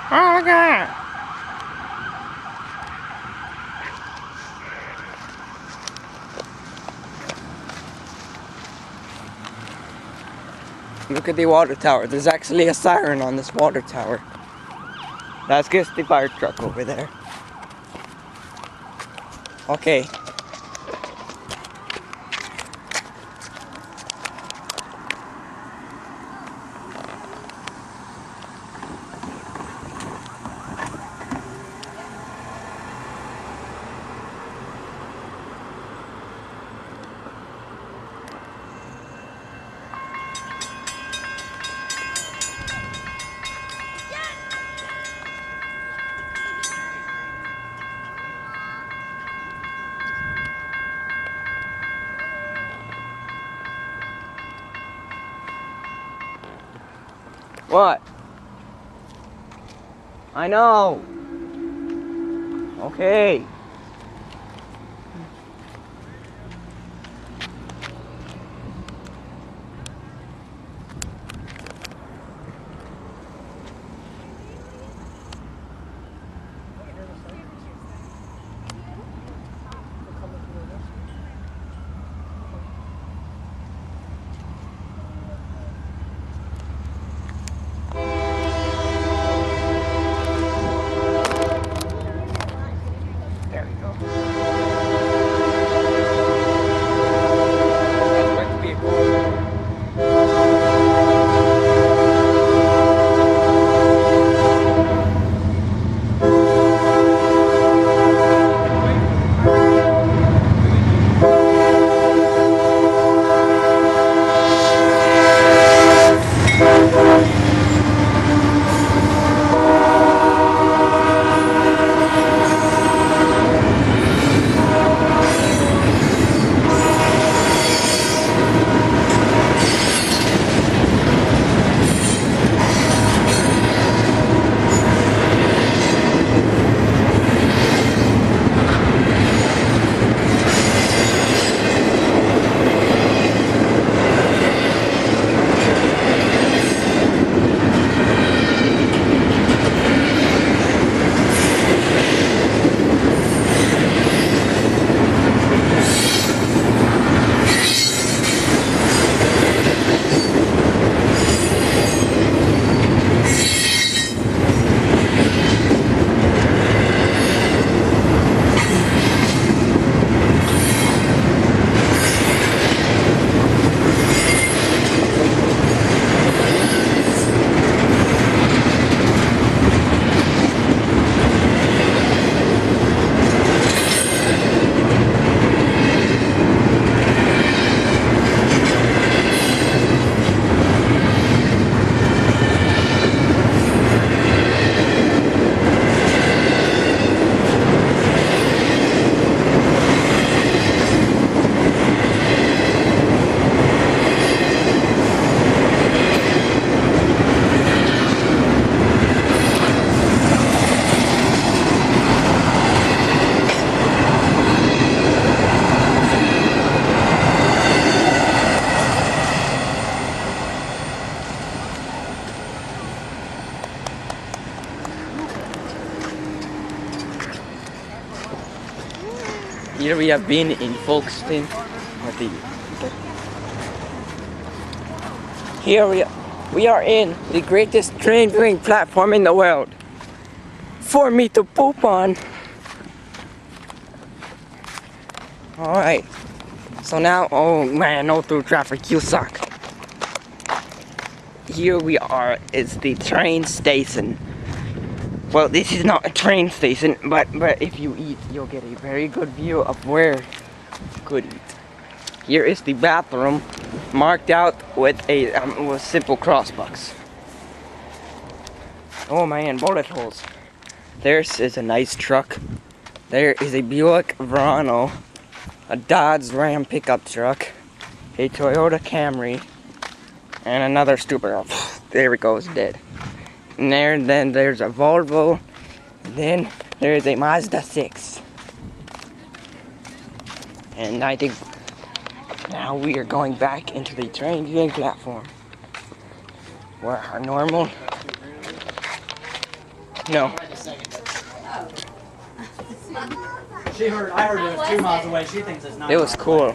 Oh, look at that. Look at the water tower. There's actually a siren on this water tower. That's just the fire truck over there. Okay. What? I know. Okay. There we go. That's going to be a cool. Here we have been in Folkston. Here we are in the greatest train viewing platform in the world. For me to poop on. Alright. So now, oh man, no through traffic, you suck. Here we are, it's the train station. Well, this is not a train station, but if you eat, you'll get a very good view of where you could eat. Here is the bathroom, marked out with a simple crossbox. Oh man, bullet holes. There's is a nice truck. There is a Buick Verano, a Dodge Ram pickup truck, a Toyota Camry, and another stupid. There it goes, dead. And then there's a Volvo, and then there's a Mazda 6. And I think now we are going back into the train viewing platform, where our normal No. I heard it was 2 miles away. She thinks it's 9 It was miles away. cool.